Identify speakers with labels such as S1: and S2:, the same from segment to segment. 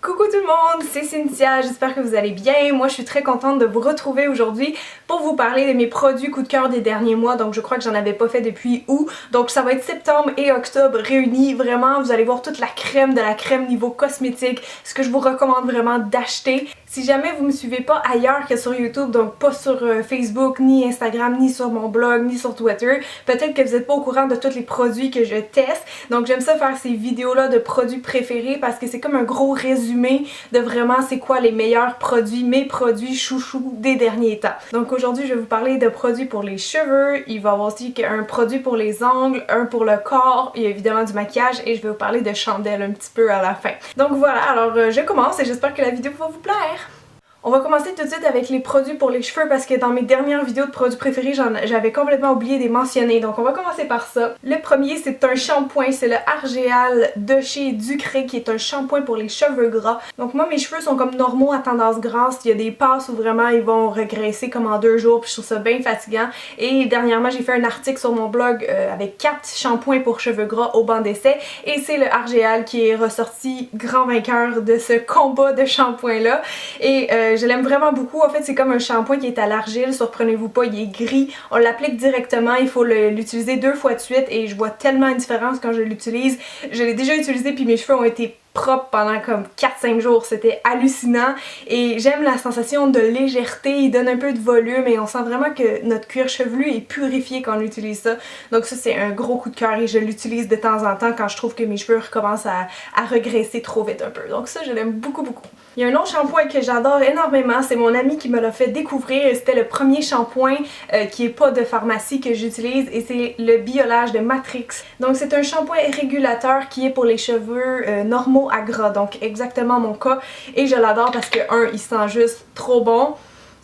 S1: Coucou tout le monde, c'est Cynthia, j'espère que vous allez bien. Moi je suis très contente de vous retrouver aujourd'hui pour vous parler de mes produits coup de cœur des derniers mois. Donc je crois que j'en avais pas fait depuis août. Donc ça va être septembre et octobre réunis. Vraiment, vous allez voir toute la crème de la crème niveau cosmétique, ce que je vous recommande vraiment d'acheter. Si jamais vous me suivez pas ailleurs que sur YouTube, donc pas sur Facebook, ni Instagram, ni sur mon blog, ni sur Twitter, peut-être que vous n'êtes pas au courant de tous les produits que je teste. Donc j'aime ça faire ces vidéos-là de produits préférés parce que c'est comme un gros résumé de vraiment c'est quoi les meilleurs produits, mes produits chouchous des derniers temps. Donc aujourd'hui je vais vous parler de produits pour les cheveux, il va y avoir aussi un produit pour les ongles, un pour le corps, il y a évidemment du maquillage et je vais vous parler de chandelles un petit peu à la fin. Donc voilà, alors je commence et j'espère que la vidéo va vous plaire. On va commencer tout de suite avec les produits pour les cheveux parce que dans mes dernières vidéos de produits préférés, j'avais complètement oublié de les mentionner. Donc on va commencer par ça. Le premier, c'est un shampoing, c'est le Argeal de chez Ducré qui est un shampoing pour les cheveux gras. Donc moi mes cheveux sont comme normaux à tendance grasse, il y a des passes où vraiment ils vont regresser comme en 2 jours puis je trouve ça bien fatigant. Et dernièrement j'ai fait un article sur mon blog avec 4 shampoings pour cheveux gras au banc d'essai et c'est le Argeal qui est ressorti grand vainqueur de ce combat de shampoing là. Et je l'aime vraiment beaucoup. En fait, c'est comme un shampoing qui est à l'argile, surprenez-vous pas, il est gris. On l'applique directement, il faut l'utiliser 2 fois de suite et je vois tellement une différence quand je l'utilise. Je l'ai déjà utilisé puis mes cheveux ont été propre pendant comme 4-5 jours, c'était hallucinant et j'aime la sensation de légèreté, il donne un peu de volume et on sent vraiment que notre cuir chevelu est purifié quand on utilise ça. Donc ça c'est un gros coup de cœur et je l'utilise de temps en temps quand je trouve que mes cheveux recommencent à regresser trop vite un peu. Donc ça je l'aime beaucoup. Il y a un autre shampoing que j'adore énormément, c'est mon ami qui me l'a fait découvrir, c'était le premier shampoing qui est pas de pharmacie que j'utilise et c'est le Biolage de Matrix. Donc c'est un shampoing régulateur qui est pour les cheveux normaux à gras, donc exactement mon cas et je l'adore parce que il sent juste trop bon.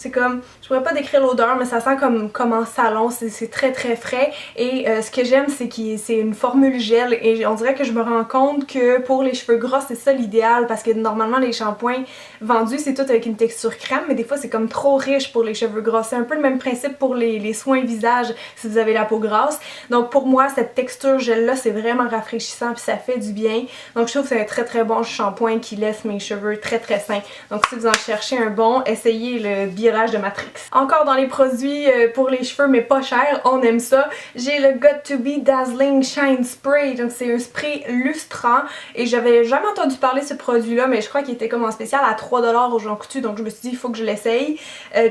S1: C'est comme, je pourrais pas décrire l'odeur mais ça sent comme en salon, c'est très frais et ce que j'aime c'est que c'est une formule gel et on dirait que je me rends compte que pour les cheveux gras c'est ça l'idéal parce que normalement les shampoings vendus c'est tout avec une texture crème mais des fois c'est comme trop riche pour les cheveux gras. C'est un peu le même principe pour les soins visage si vous avez la peau grasse. Donc pour moi cette texture gel là c'est vraiment rafraîchissant puis ça fait du bien. Donc je trouve que c'est un très bon shampoing qui laisse mes cheveux très sains. Donc si vous en cherchez un bon, essayez le Biolage de Matrix. Encore dans les produits pour les cheveux mais pas cher, on aime ça. J'ai le Got To Be Dazzling Shine Spray. Donc c'est un spray lustrant et j'avais jamais entendu parler de ce produit là mais je crois qu'il était comme en spécial à 3$ au Jean Coutu donc je me suis dit il faut que je l'essaye.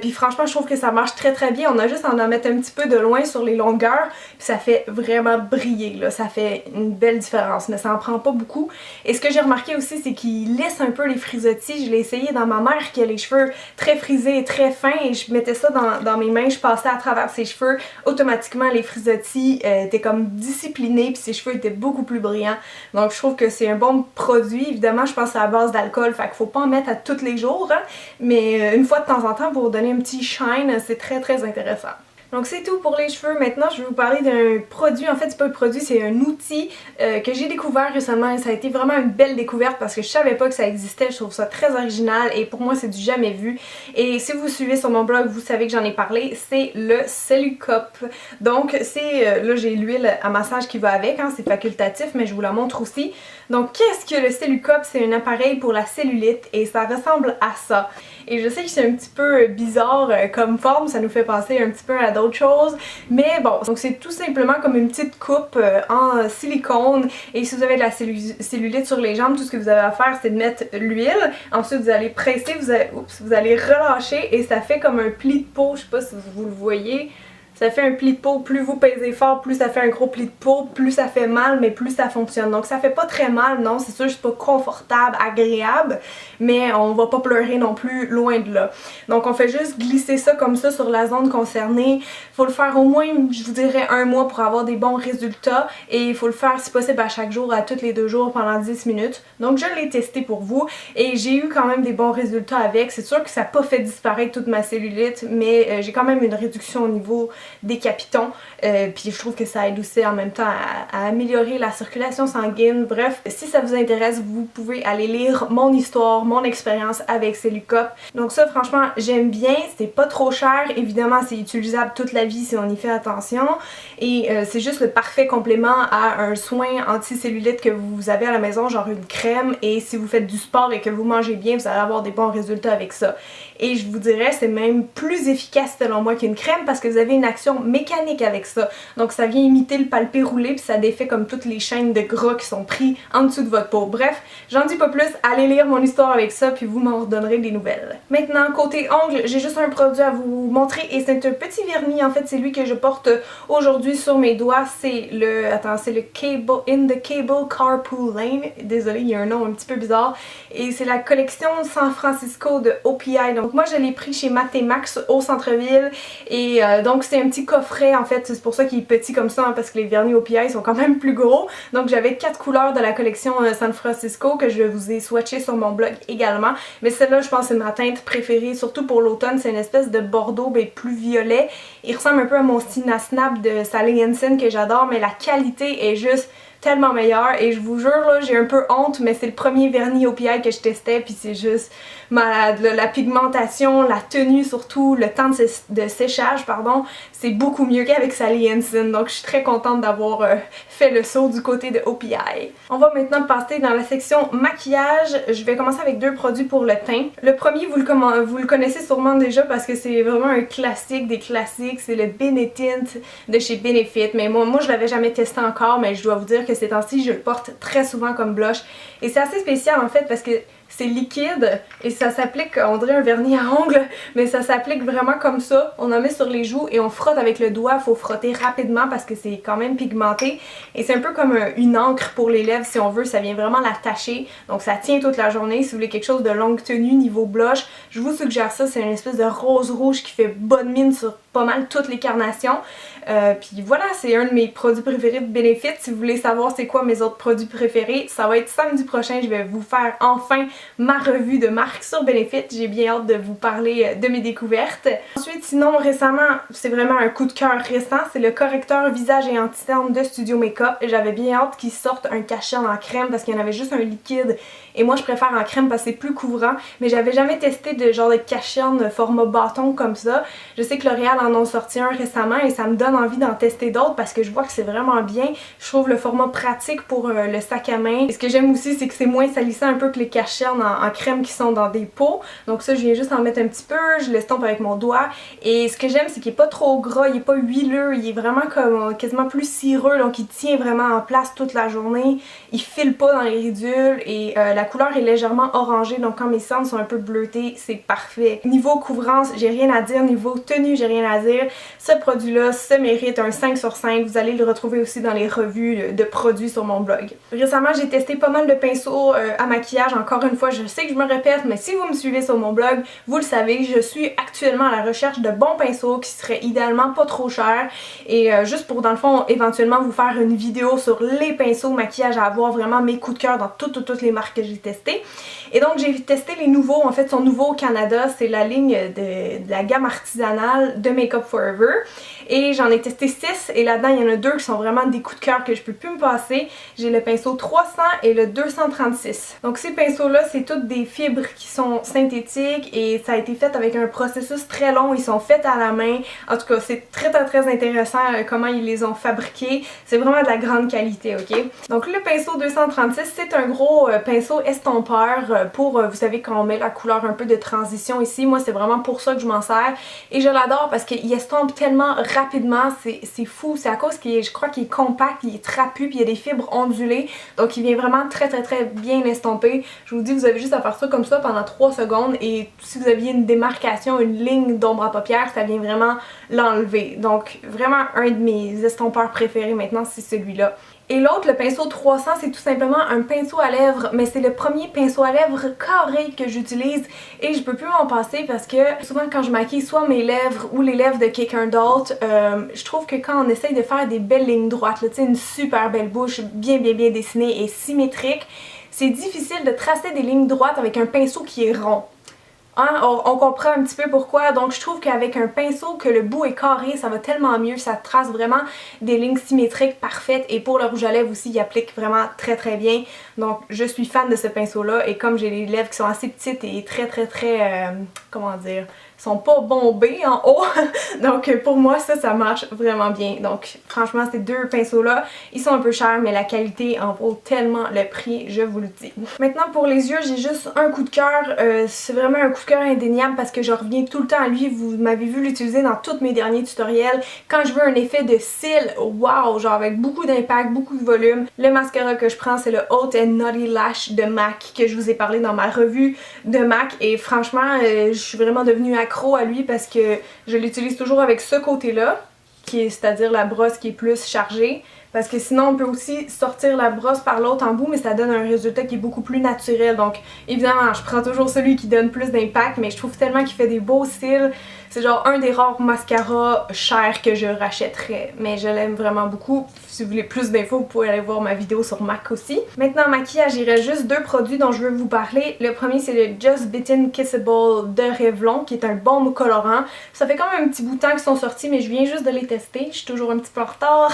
S1: Puis franchement je trouve que ça marche très bien. On a juste à en mettre un petit peu de loin sur les longueurs puis ça fait vraiment briller là. Ça fait une belle différence mais ça en prend pas beaucoup. Et ce que j'ai remarqué aussi c'est qu'il lisse un peu les frisottis. Je l'ai essayé dans ma mère qui a les cheveux très frisés et très fins et je mettais ça dans mes mains, je passais à travers ses cheveux, automatiquement les frisottis étaient comme disciplinés puis ses cheveux étaient beaucoup plus brillants. Donc je trouve que c'est un bon produit. Évidemment je pense à la base d'alcool, fait qu'il faut pas en mettre à tous les jours hein, mais une fois de temps en temps pour donner un petit shine, c'est très intéressant. Donc c'est tout pour les cheveux. Maintenant je vais vous parler d'un produit, en fait c'est pas un produit, c'est un outil que j'ai découvert récemment et ça a été vraiment une belle découverte parce que je savais pas que ça existait, je trouve ça très original et pour moi c'est du jamais vu. Et si vous suivez sur mon blog vous savez que j'en ai parlé, c'est le Cellucop. Donc c'est, là j'ai l'huile à massage qui va avec, hein, c'est facultatif mais je vous la montre aussi. Donc qu'est-ce que le Cellucop? C'est un appareil pour la cellulite et ça ressemble à ça. Et je sais que c'est un petit peu bizarre comme forme, ça nous fait penser un petit peu à d'autres choses, mais bon, donc c'est tout simplement comme une petite coupe en silicone et si vous avez de la cellulite sur les jambes, tout ce que vous avez à faire c'est de mettre l'huile, ensuite vous allez presser, vous allez relâcher et ça fait comme un pli de peau, je sais pas si vous le voyez. Ça fait un pli de peau, plus vous pèsez fort, plus ça fait un gros pli de peau, plus ça fait mal, mais plus ça fonctionne. Donc ça fait pas très mal, non, c'est sûr, c'est pas confortable, agréable, mais on va pas pleurer non plus, loin de là. Donc on fait juste glisser ça comme ça sur la zone concernée. Faut le faire au moins, je vous dirais, 1 mois pour avoir des bons résultats et il faut le faire si possible à chaque jour, à tous les 2 jours pendant 10 minutes. Donc je l'ai testé pour vous et j'ai eu quand même des bons résultats avec. C'est sûr que ça n'a pas fait disparaître toute ma cellulite, mais j'ai quand même une réduction au niveau décapitant. Puis je trouve que ça aide aussi en même temps à améliorer la circulation sanguine. Bref, si ça vous intéresse, vous pouvez aller lire mon histoire, mon expérience avec Cellucop. Donc ça, franchement, j'aime bien. C'est pas trop cher. Évidemment, c'est utilisable toute la vie si on y fait attention. Et c'est juste le parfait complément à un soin anti-cellulite que vous avez à la maison, genre une crème. Et si vous faites du sport et que vous mangez bien, vous allez avoir des bons résultats avec ça. Et je vous dirais, c'est même plus efficace selon moi qu'une crème parce que vous avez une action mécanique avec ça. Donc ça vient imiter le palpé roulé puis ça défait comme toutes les chaînes de gras qui sont pris en dessous de votre peau. Bref, j'en dis pas plus, allez lire mon histoire avec ça puis vous m'en redonnerez des nouvelles. Maintenant, côté ongles, j'ai juste un produit à vous montrer et c'est un petit vernis. En fait, c'est lui que je porte aujourd'hui sur mes doigts. C'est le, attends, c'est le In the Cable Carpool Lane. Désolée, il y a un nom un petit peu bizarre. Et c'est la collection San Francisco de OPI. Donc moi, je l'ai pris chez Max au centre-ville. Et donc c'est un petit coffret en fait. C'est pour ça qu'il est petit comme ça, hein, parce que les vernis OPI sont quand même plus gros. Donc j'avais 4 couleurs de la collection San Francisco que je vous ai swatché sur mon blog également. Mais celle-là, je pense que c'est ma teinte préférée, surtout pour l'automne. C'est une espèce de bordeaux mais plus violet. Il ressemble un peu à mon Stina Snap de Sally Hansen que j'adore, mais la qualité est juste tellement meilleure et je vous jure là, j'ai un peu honte, mais c'est le premier vernis OPI que je testais puis c'est juste malade. La pigmentation, la tenue surtout, le temps de séchage, pardon, c'est beaucoup mieux qu'avec Sally Hansen. Donc je suis très contente d'avoir fait le saut du côté de OPI. On va maintenant passer dans la section maquillage. Je vais commencer avec 2 produits pour le teint. Le premier, vous le connaissez sûrement déjà parce que c'est vraiment un classique des classiques. C'est le Benetint de chez Benefit. Mais moi je l'avais jamais testé encore, mais je dois vous dire que ces temps-ci, je le porte très souvent comme blush. Et c'est assez spécial en fait parce que c'est liquide et ça s'applique, on dirait un vernis à ongles, mais ça s'applique vraiment comme ça. On en met sur les joues et on frotte avec le doigt. Il faut frotter rapidement parce que c'est quand même pigmenté. Et c'est un peu comme une encre pour les lèvres si on veut. Ça vient vraiment la tacher. Donc ça tient toute la journée. Si vous voulez quelque chose de longue tenue niveau blush, je vous suggère ça. C'est une espèce de rose rouge qui fait bonne mine sur pas mal toutes les carnations. Puis voilà, c'est un de mes produits préférés de Benefit. Si vous voulez savoir c'est quoi mes autres produits préférés, ça va être samedi prochain. Je vais vous faire enfin ma revue de marque sur Benefit. J'ai bien hâte de vous parler de mes découvertes. Ensuite, sinon récemment, c'est vraiment un coup de cœur récent, c'est le correcteur visage et anti-cerne de Studio Makeup. J'avais bien hâte qu'ils sortent un cache-cerne en crème parce qu'il y en avait juste un liquide et moi je préfère en crème parce que c'est plus couvrant, mais j'avais jamais testé de genre de cache-cerne format bâton comme ça. Je sais que L'Oréal en ont sorti un récemment et ça me donne envie d'en tester d'autres parce que je vois que c'est vraiment bien. Je trouve le format pratique pour le sac à main. Et ce que j'aime aussi, c'est que c'est moins salissant un peu que les cache-cernes en crème qui sont dans des pots. Donc ça, je viens juste en mettre un petit peu, je l'estompe avec mon doigt. Et ce que j'aime, c'est qu'il est pas trop gras, il est pas huileux, il est vraiment comme quasiment plus cireux, donc il tient vraiment en place toute la journée. Il file pas dans les ridules et la couleur est légèrement orangée, donc quand mes cernes sont un peu bleutées, c'est parfait. Niveau couvrance, j'ai rien à dire. Niveau tenue, j'ai rien à dire. Ce produit-là se mérite un 5 sur 5. Vous allez le retrouver aussi dans les revues de produits sur mon blog. Récemment, j'ai testé pas mal de pinceaux à maquillage. Encore une fois, je sais que je me répète, mais si vous me suivez sur mon blog, vous le savez, je suis actuellement à la recherche de bons pinceaux qui seraient idéalement pas trop chers. Et juste pour, dans le fond, éventuellement vous faire une vidéo sur les pinceaux maquillage à avoir, vraiment mes coups de cœur dans toutes les marques que j'ai testées. Et donc j'ai testé les nouveaux, en fait sont nouveaux au Canada, c'est la ligne de la gamme artisanale de Makeup Forever. Et j'en ai testé 6 et là-dedans il y en a 2 qui sont vraiment des coups de cœur que je peux plus me passer. J'ai le pinceau 300 et le 236. Donc ces pinceaux-là, c'est toutes des fibres qui sont synthétiques et ça a été fait avec un processus très long. Ils sont faits à la main. En tout cas, c'est très intéressant comment ils les ont fabriqués. C'est vraiment de la grande qualité, ok? Donc le pinceau 236, c'est un gros pinceau estompeur pour, vous savez, quand on met la couleur un peu de transition ici. Moi, c'est vraiment pour ça que je m'en sers. Et je l'adore parce qu'il estompe tellement rapidement, c'est fou. C'est à cause je crois qu'il est compact, il est trapu, puis il y a des fibres ondulées. Donc il vient vraiment très bien estomper. Je vous dis, vous avez juste à faire ça comme ça pendant 3 secondes et si vous aviez une démarcation, une ligne d'ombre à paupières, ça vient vraiment l'enlever. Donc vraiment un de mes estompeurs préférés maintenant, c'est celui-là. Et l'autre, le pinceau 300, c'est tout simplement un pinceau à lèvres, mais c'est le premier pinceau à lèvres carré que j'utilise et je peux plus m'en passer parce que souvent quand je maquille soit mes lèvres ou les lèvres de quelqu'un d'autre, je trouve que quand on essaye de faire des belles lignes droites, tu sais, une super belle bouche bien dessinée et symétrique, c'est difficile de tracer des lignes droites avec un pinceau qui est rond. Hein, on comprend un petit peu pourquoi. Donc je trouve qu'avec un pinceau que le bout est carré, ça va tellement mieux, ça trace vraiment des lignes symétriques parfaites et pour le rouge à lèvres aussi, il applique vraiment très bien. Donc je suis fan de ce pinceau là et comme j'ai les lèvres qui sont assez petites et très comment dire, sont pas bombées en haut, donc pour moi ça marche vraiment bien. Donc franchement ces deux pinceaux là, ils sont un peu chers mais la qualité en vaut tellement le prix, je vous le dis. Maintenant pour les yeux, j'ai juste un coup de cœur, c'est vraiment un coup de cœur indéniable parce que je reviens tout le temps à lui, vous m'avez vu l'utiliser dans tous mes derniers tutoriels. Quand je veux un effet de cils, wow, genre avec beaucoup d'impact, beaucoup de volume, le mascara que je prends c'est le Haute and Naughty Lash de MAC que je vous ai parlé dans ma revue de MAC et franchement je suis vraiment devenue accro à lui parce que je l'utilise toujours avec ce côté-là, c'est-à-dire la brosse qui est plus chargée. Parce que sinon on peut aussi sortir la brosse par l'autre embout mais ça donne un résultat qui est beaucoup plus naturel. Donc évidemment je prends toujours celui qui donne plus d'impact mais je trouve tellement qu'il fait des beaux cils. C'est genre un des rares mascaras chers que je rachèterais. Mais je l'aime vraiment beaucoup. Si vous voulez plus d'infos, vous pouvez aller voir ma vidéo sur MAC aussi. Maintenant, maquillage, il reste juste deux produits dont je veux vous parler. Le premier, c'est le Just Bitten Kissable de Revlon, qui est un baume colorant. Ça fait quand même un petit bout de temps qu'ils sont sortis, mais je viens juste de les tester. Je suis toujours un petit peu en retard.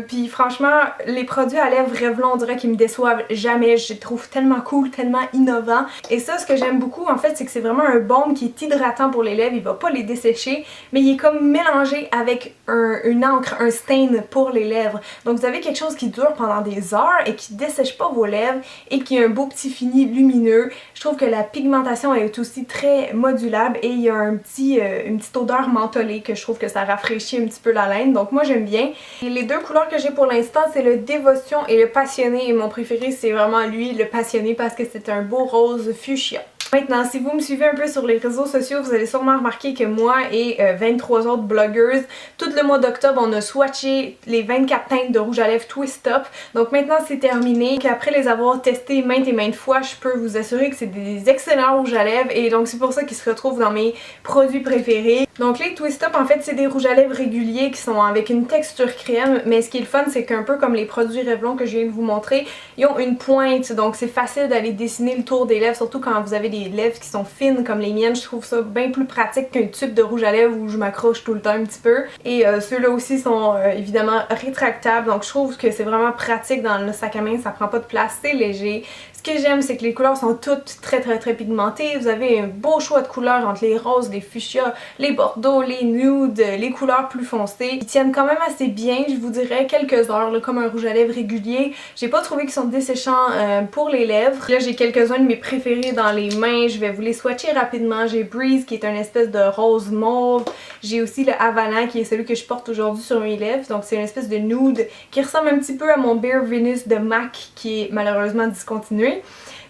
S1: Puis franchement, les produits à lèvres Revlon, on dirait qu'ils me déçoivent jamais. Je les trouve tellement cool, tellement innovants. Et ça, ce que j'aime beaucoup, en fait, c'est que c'est vraiment un baume qui est hydratant pour les lèvres. Il va pas les dessécher, mais il est comme mélangé avec une encre, un stain pour les lèvres. Donc vous avez quelque chose qui dure pendant des heures et qui dessèche pas vos lèvres et qui a un beau petit fini lumineux. Je trouve que la pigmentation est aussi très modulable et il y a une petite odeur mentholée que je trouve que ça rafraîchit un petit peu la laine. Donc moi j'aime bien. Et les deux couleurs que j'ai pour l'instant c'est le Dévotion et le Passionné et mon préféré c'est vraiment lui, le Passionné, parce que c'est un beau rose fuchsia. Maintenant, si vous me suivez un peu sur les réseaux sociaux, vous allez sûrement remarquer que moi et 23 autres blogueuses, tout le mois d'octobre, on a swatché les 24 teintes de rouge à lèvres Twist Up. Donc maintenant, c'est terminé. Après les avoir testés maintes et maintes fois, je peux vous assurer que c'est des excellents rouges à lèvres et donc c'est pour ça qu'ils se retrouvent dans mes produits préférés. Donc les Twist Up, en fait, c'est des rouges à lèvres réguliers qui sont avec une texture crème, mais ce qui est le fun, c'est qu'un peu comme les produits Revlon que je viens de vous montrer, ils ont une pointe, donc c'est facile d'aller dessiner le tour des lèvres, surtout quand vous avez des lèvres qui sont fines comme les miennes. Je trouve ça bien plus pratique qu'un tube de rouge à lèvres où je m'accroche tout le temps un petit peu. Et ceux-là aussi sont évidemment rétractables, donc je trouve que c'est vraiment pratique dans le sac à main, ça prend pas de place, c'est léger. Ce que j'aime, c'est que les couleurs sont toutes très pigmentées. Vous avez un beau choix de couleurs entre les roses, les fuchsias, les bordeaux, les nudes, les couleurs plus foncées. Ils tiennent quand même assez bien, je vous dirais, quelques heures, là, comme un rouge à lèvres régulier. J'ai pas trouvé qu'ils sont desséchants pour les lèvres. Là, j'ai quelques-uns de mes préférés dans les mains. Je vais vous les swatcher rapidement. J'ai Breeze, qui est un espèce de rose mauve. J'ai aussi le Havana, qui est celui que je porte aujourd'hui sur mes lèvres. Donc, c'est une espèce de nude qui ressemble un petit peu à mon Bare Venus de MAC, qui est malheureusement discontinué.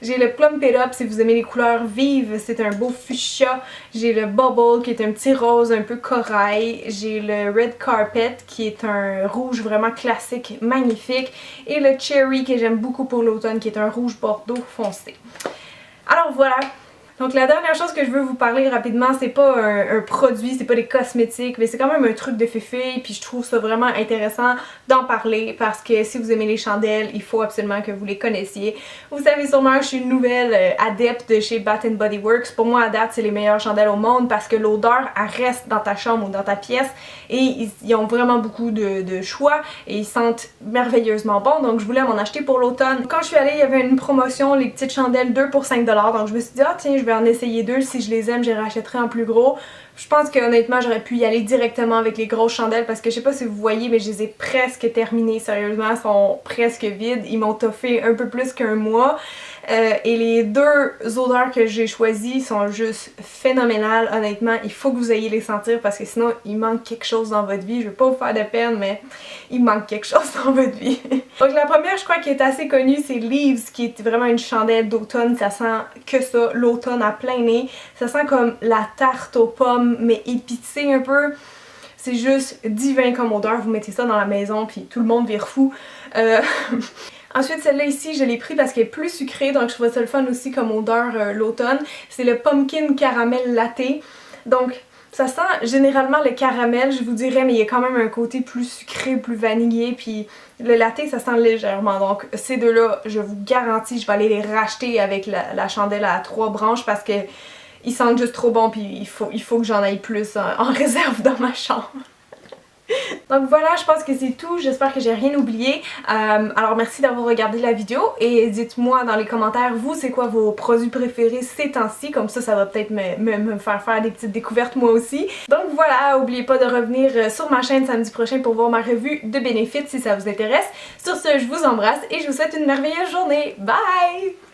S1: J'ai le Plum It Up si vous aimez les couleurs vives, c'est un beau fuchsia. J'ai le Bubble qui est un petit rose un peu corail. J'ai le Red Carpet qui est un rouge vraiment classique, magnifique. Et le Cherry que j'aime beaucoup pour l'automne qui est un rouge bordeaux foncé. Alors voilà. Donc la dernière chose que je veux vous parler rapidement, c'est pas un produit, c'est pas des cosmétiques, mais c'est quand même un truc de féfé, puis je trouve ça vraiment intéressant d'en parler parce que si vous aimez les chandelles, il faut absolument que vous les connaissiez. Vous savez sûrement, je suis une nouvelle adepte de chez Bath & Body Works. Pour moi, à date, c'est les meilleures chandelles au monde parce que l'odeur, elle reste dans ta chambre ou dans ta pièce et ils ont vraiment beaucoup de choix et ils sentent merveilleusement bon, donc je voulais m'en acheter pour l'automne. Quand je suis allée, il y avait une promotion, les petites chandelles 2 pour 5$, donc je me suis dit, ah tiens, je vais en essayer deux, si je les aime, je les rachèterai en plus gros. Je pense que honnêtement, j'aurais pu y aller directement avec les grosses chandelles parce que je sais pas si vous voyez, mais je les ai presque terminées, sérieusement, elles sont presque vides. Ils m'ont toffé un peu plus qu'un mois. Et les deux odeurs que j'ai choisies sont juste phénoménales, honnêtement. Il faut que vous ayez les sentir parce que sinon il manque quelque chose dans votre vie. Je veux pas vous faire de peine, mais il manque quelque chose dans votre vie. Donc la première, je crois, qui est assez connue, c'est Leaves, qui est vraiment une chandelle d'automne. Ça sent que ça, l'automne à plein nez. Ça sent comme la tarte aux pommes, mais épicée un peu. C'est juste divin comme odeur. Vous mettez ça dans la maison puis tout le monde vire fou. Ensuite, celle-là ici, je l'ai pris parce qu'elle est plus sucrée, donc je trouvais ça le fun aussi comme odeur l'automne. C'est le Pumpkin Caramel Latte. Donc, ça sent généralement le caramel, je vous dirais, mais il y a quand même un côté plus sucré, plus vanillé, puis le latte, ça sent légèrement. Donc, ces deux-là, je vous garantis, je vais aller les racheter avec la chandelle à 3 branches parce que ils sentent juste trop bon puis il faut que j'en aille plus en réserve dans ma chambre. Donc voilà, je pense que c'est tout. J'espère que j'ai rien oublié. Alors merci d'avoir regardé la vidéo et dites-moi dans les commentaires, vous, c'est quoi vos produits préférés ces temps-ci? Comme ça va peut-être me faire des petites découvertes moi aussi. Donc voilà, n'oubliez pas de revenir sur ma chaîne samedi prochain pour voir ma revue de Benefit si ça vous intéresse. Sur ce, je vous embrasse et je vous souhaite une merveilleuse journée. Bye!